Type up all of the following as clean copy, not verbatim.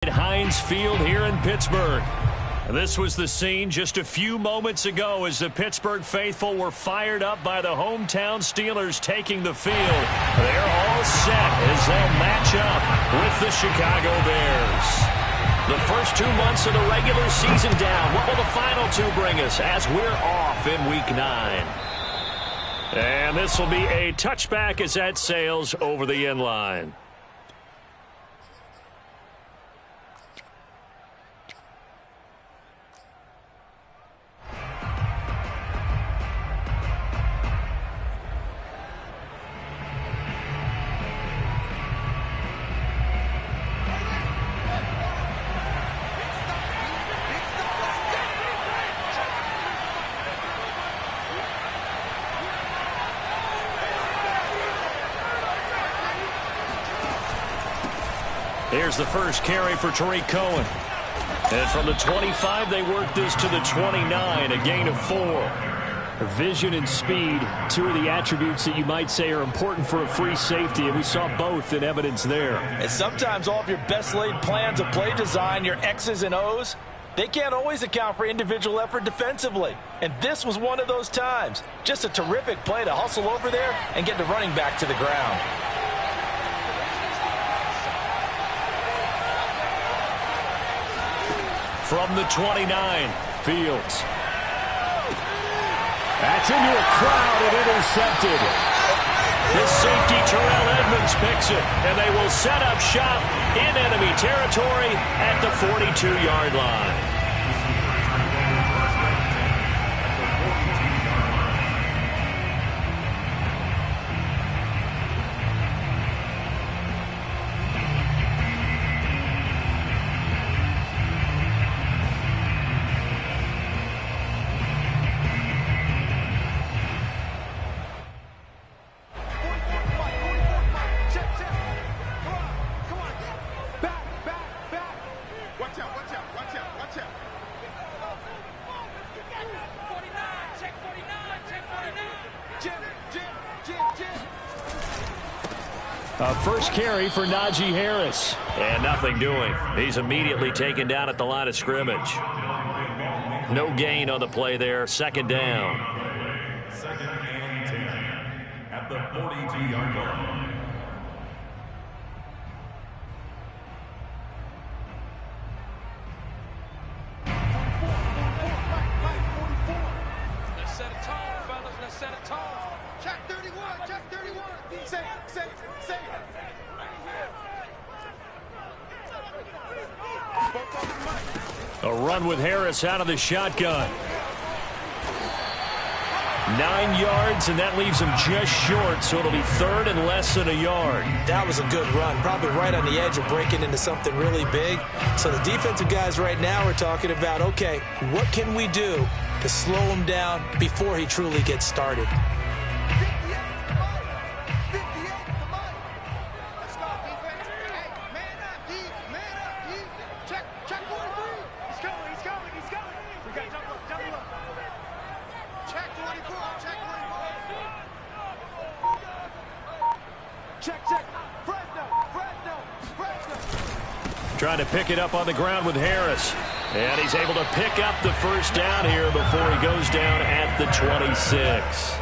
Heinz Field here in Pittsburgh. This was the scene just a few moments ago as the Pittsburgh faithful were fired up by the hometown Steelers taking the field. They're all set as they'll match up with the Chicago Bears. The first 2 months of the regular season down. What will the final two bring us as we're off in Week 9? And this will be a touchback as that sails over the end line. Here's the first carry for Tariq Cohen. And from the 25, they work this to the 29, a gain of 4. Vision and speed, two of the attributes that you might say are important for a free safety, and we saw both in evidence there. And sometimes all of your best laid plans of play design, your X's and O's, they can't always account for individual effort defensively. And this was one of those times. Just a terrific play to hustle over there and get the running back to the ground. From the 29, Fields. That's into a crowd and intercepted. The safety, Terrell Edmonds, picks it, and they will set up shop in enemy territory at the 42-yard line. First carry for Najee Harris. And nothing doing. He's immediately taken down at the line of scrimmage. No gain on the play there. Second down. Second and 10 at the 42-yard line. Let's set a tone, fellas. Let's set a tone. Check 31. Check 31. Say. A run with Harris out of the shotgun. 9 yards, and that leaves him just short, so it'll be third and less than a yard. That was a good run, probably right on the edge of breaking into something really big. So the defensive guys right now are talking about, okay, what can we do to slow him down before he truly gets started? Trying to pick it up on the ground with Harris. And he's able to pick up the first down here before he goes down at the 26.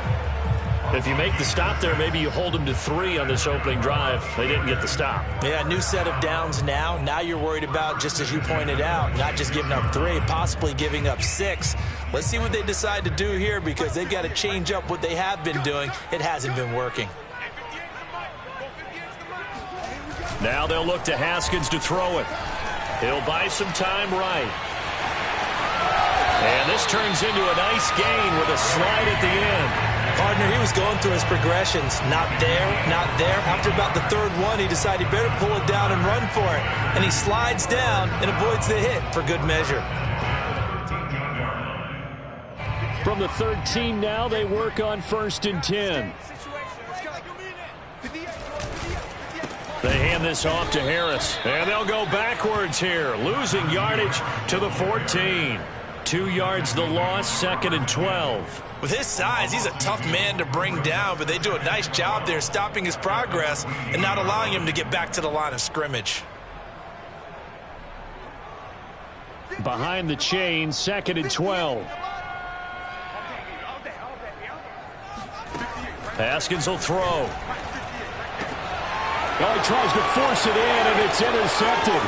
If you make the stop there, maybe you hold him to 3 on this opening drive. They didn't get the stop. Yeah, new set of downs now. Now you're worried about, just as you pointed out, not just giving up 3, possibly giving up 6. Let's see what they decide to do here, because they've got to change up what they have been doing. It hasn't been working. Now they'll look to Haskins to throw it. He'll buy some time right. And this turns into a nice gain with a slide at the end. Partner, he was going through his progressions. Not there, not there. After about the third one, he decided he better pull it down and run for it. And he slides down and avoids the hit for good measure. From the 13 now, they work on 1st and 10. They hand this off to Harris, and they'll go backwards here, losing yardage to the 14. 2 yards the loss, 2nd and 12. With his size, he's a tough man to bring down, but they do a nice job there stopping his progress and not allowing him to get back to the line of scrimmage. Behind the chain, 2nd and 12. Haskins will throw. Oh, he tries to force it in, and it's intercepted.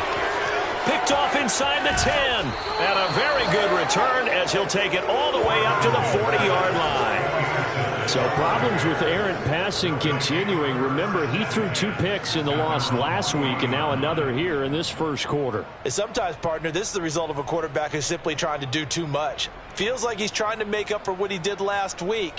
Picked off inside the 10. And a very good return as he'll take it all the way up to the 40-yard line. So problems with errant passing continuing. Remember, he threw 2 picks in the loss last week, and now another here in this first quarter. And sometimes, partner, this is the result of a quarterback who's simply trying to do too much. Feels like he's trying to make up for what he did last week,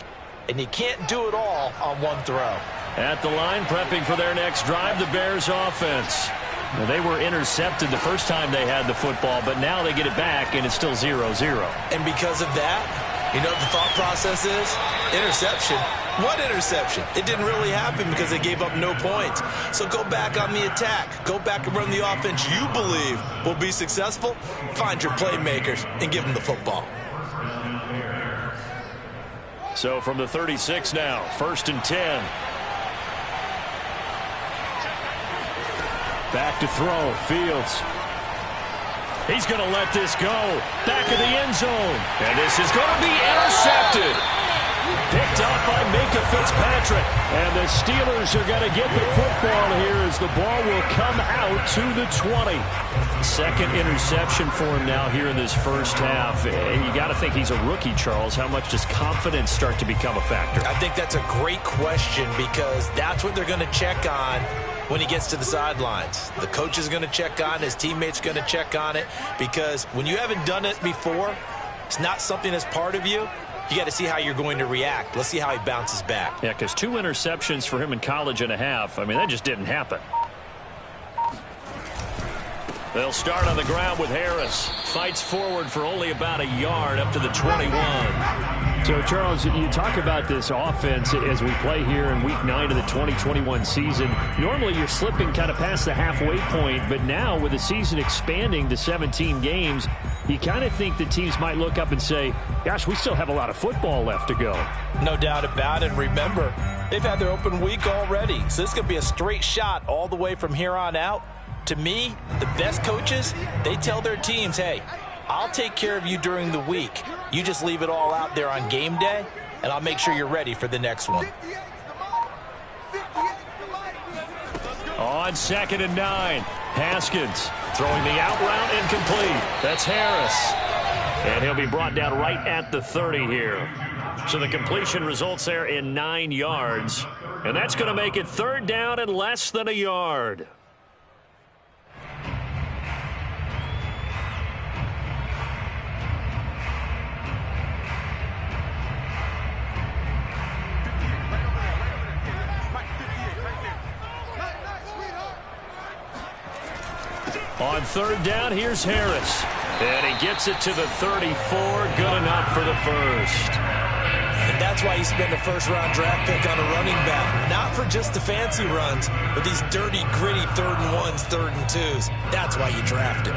and he can't do it all on one throw. At the line, prepping for their next drive, the Bears offense. Well, they were intercepted the first time they had the football, but now they get it back, and it's still 0-0. And because of that, you know what the thought process is? Interception. What interception? It didn't really happen because they gave up no points. So go back on the attack. Go back and run the offense you believe will be successful. Find your playmakers and give them the football. So from the 36 now, 1st and 10. Back to throw, Fields. He's going to let this go. Back of the end zone. And this is going to be intercepted. Picked up by Minka Fitzpatrick. And the Steelers are going to get the football here as the ball will come out to the 20. 2nd interception for him now here in this first half. And you got to think he's a rookie, Charles. How much does confidence start to become a factor? I think that's a great question because that's what they're going to check on when he gets to the sidelines. The coach is going to check on it. His teammates going to check on it because when you haven't done it before, it's not something that's part of you. You got to see how you're going to react. Let's see how he bounces back. Yeah, because 2 interceptions for him in college and a half. I mean, that just didn't happen. They'll start on the ground with Harris. Fights forward for only about a yard up to the 21. So, Charles, you talk about this offense as we play here in Week 9 of the 2021 season. Normally, you're slipping kind of past the halfway point, but now with the season expanding to 17 games, you kind of think the teams might look up and say, gosh, we still have a lot of football left to go. No doubt about it. Remember, they've had their open week already, so this could be a straight shot all the way from here on out. To me, the best coaches, they tell their teams, hey, I'll take care of you during the week. You just leave it all out there on game day, and I'll make sure you're ready for the next one. On 2nd and 9, Haskins throwing the out route incomplete. That's Harris. And he'll be brought down right at the 30 here. So the completion results there in 9 yards. And that's going to make it 3rd down and less than a yard. On 3rd down, here's Harris. And he gets it to the 34. Good enough for the first. And that's why you spend a first-round draft pick on a running back. Not for just the fancy runs, but these dirty, gritty 3rd and 1s, 3rd and 2s. That's why you draft him.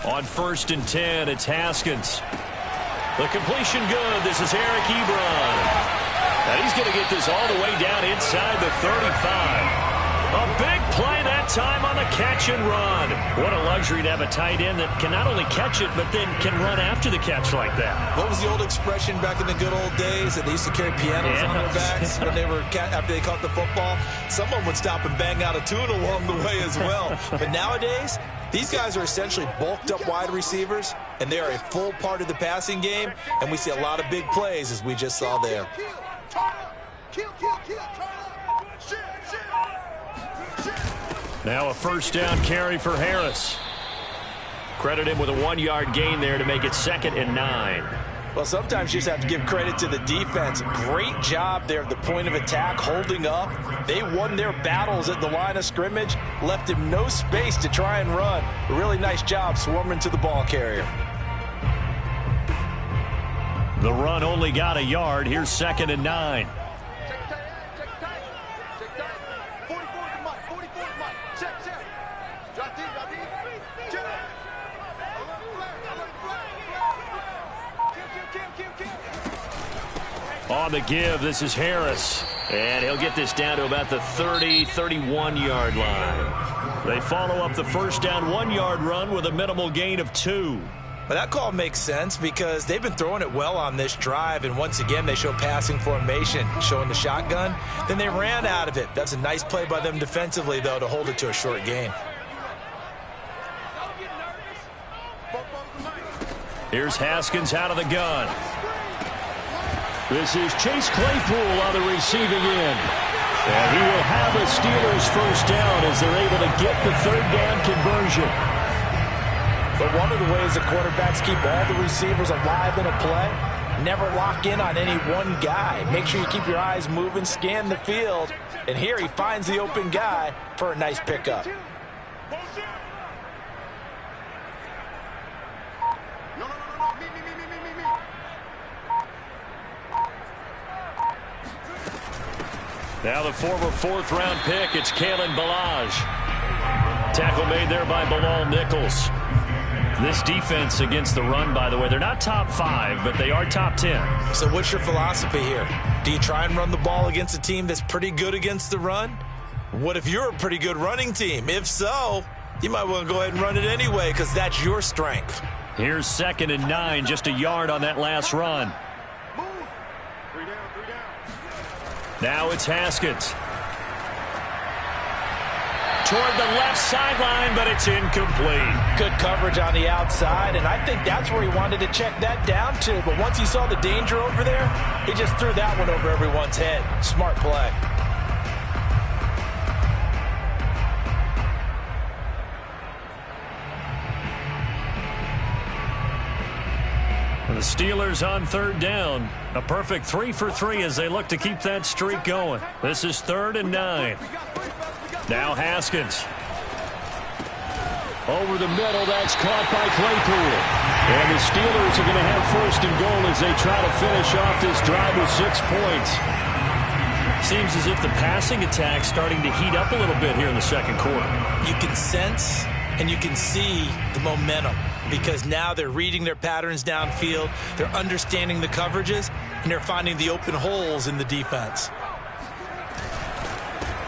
On 1st and 10, it's Haskins. The completion good. This is Eric Ebron. And he's going to get this all the way down inside the 35. A big play that time on the catch and run. What a luxury to have a tight end that can not only catch it, but then can run after the catch like that. What was the old expression back in the good old days that they used to carry pianos on their backs when they were after they caught the football? Someone would stop and bang out a tune along the way as well. But nowadays, these guys are essentially bulked up wide receivers, and they are a full part of the passing game, and we see a lot of big plays as we just saw there. Now a 1st down carry for Harris. Credit him with a 1-yard gain there to make it 2nd and 9. Well, sometimes you just have to give credit to the defense. Great job there at the point of attack, holding up. They won their battles at the line of scrimmage, left him no space to try and run. A really nice job swarming to the ball carrier. The run only got a yard. Here's 2nd and 9. On the give, this is Harris. And he'll get this down to about the 30, 31-yard line. They follow up the first down 1-yard run with a minimal gain of 2. Well, that call makes sense because they've been throwing it well on this drive, and once again they show passing formation, showing the shotgun. Then they ran out of it. That's a nice play by them defensively, though, to hold it to a short gain. Here's Haskins out of the gun. This is Chase Claypool on the receiving end. And he will have a Steelers first down as they're able to get the third down conversion. But one of the ways the quarterbacks keep all the receivers alive in a play, never lock in on any one guy. Make sure you keep your eyes moving, scan the field. And here he finds the open guy for a nice pickup. Now the former fourth-round pick, it's Kalen Ballage. Tackle made there by Bilal Nichols. This defense against the run, by the way, they're not top 5, but they are top 10. So what's your philosophy here? Do you try and run the ball against a team that's pretty good against the run? What if you're a pretty good running team? If so, you might want to go ahead and run it anyway because that's your strength. Here's 2nd and 9, just a yard on that last run. Now it's Haskins. Toward the left sideline, but it's incomplete. Good coverage on the outside, and I think that's where he wanted to check that down to. But once he saw the danger over there, he just threw that one over everyone's head. Smart play. The Steelers on third down. A perfect 3 for 3 as they look to keep that streak going. This is 3rd and 9. Now Haskins. Over the middle, that's caught by Claypool. And the Steelers are going to have 1st and goal as they try to finish off this drive with 6 points. Seems as if the passing attack's starting to heat up a little bit here in the second quarter. You can sense and you can see the momentum because now they're reading their patterns downfield, they're understanding the coverages, and they're finding the open holes in the defense.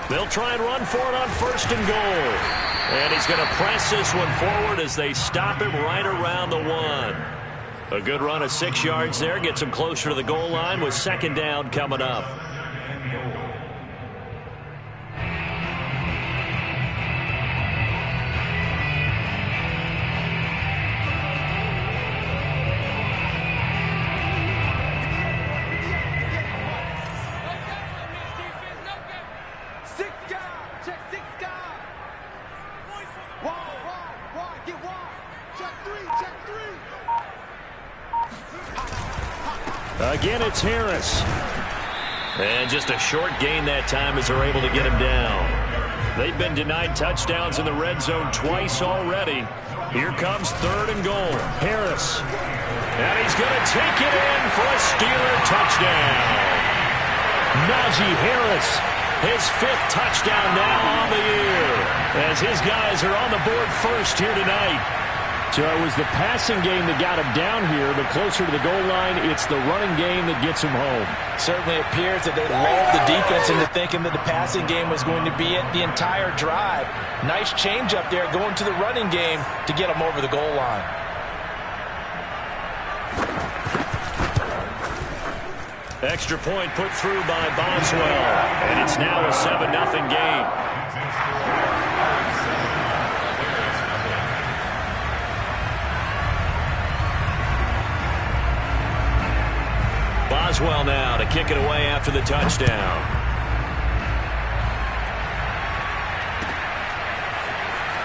They'll try and run for it on 1st and goal. And he's going to press this one forward as they stop him right around the 1. A good run of 6 yards there gets him closer to the goal line with 2nd down coming up. Again, it's Harris. And just a short gain that time as they're able to get him down. They've been denied touchdowns in the red zone twice already. Here comes 3rd and goal. Harris. And he's going to take it in for a Steeler touchdown. Najee Harris, his 5th touchdown now on the year, as his guys are on the board first here tonight. So it was the passing game that got him down here, but closer to the goal line, it's the running game that gets him home. Certainly appears that they lulled the defense into thinking that the passing game was going to be it the entire drive. Nice change up there going to the running game to get him over the goal line. Extra point put through by Boswell, and it's now a 7-0 game. Boswell now to kick it away after the touchdown.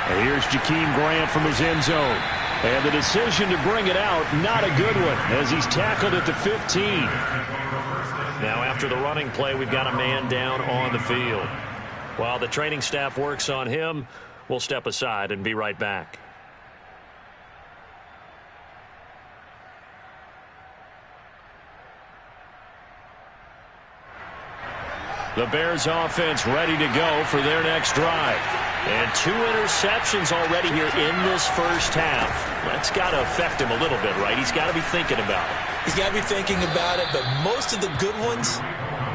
And here's Jakeem Grant from his end zone. And the decision to bring it out, not a good one, as he's tackled at the 15. Now after the running play, we've got a man down on the field. While the training staff works on him, we'll step aside and be right back. The Bears offense ready to go for their next drive. And 2 interceptions already here in this first half. That's got to affect him a little bit, right? He's got to be thinking about it. He's got to be thinking about it, but most of the good ones,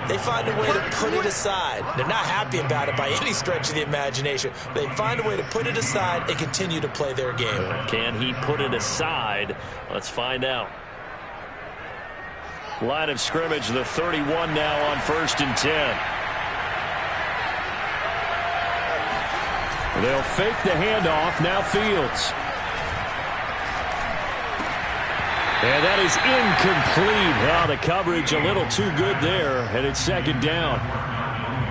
they find a way to put it aside. They're not happy about it by any stretch of the imagination. They find a way to put it aside and continue to play their game. Can he put it aside? Let's find out. Line of scrimmage, the 31 now on 1st and 10. They'll fake the handoff. Now Fields. And that is incomplete. Oh, the coverage a little too good there, and it's 2nd down.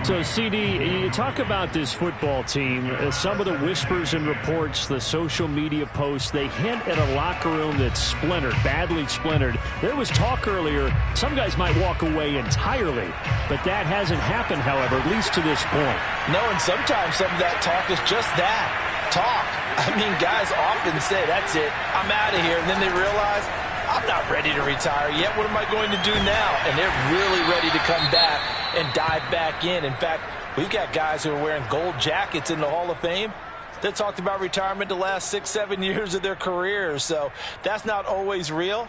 So, CD, you talk about this football team, some of the whispers and reports, the social media posts, they hint at a locker room that's splintered, badly splintered. There was talk earlier, some guys might walk away entirely, but that hasn't happened, however, at least to this point. No, and sometimes some of that talk is just that, talk. I mean, guys often say, that's it, I'm out of here, and then they realize, I'm not ready to retire yet. What am I going to do now? And they're really ready to come back and dive back in. In fact, we've got guys who are wearing gold jackets in the Hall of Fame that talked about retirement the last 6-7 years of their careers. So that's not always real.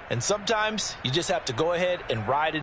And sometimes you just have to go ahead and ride it.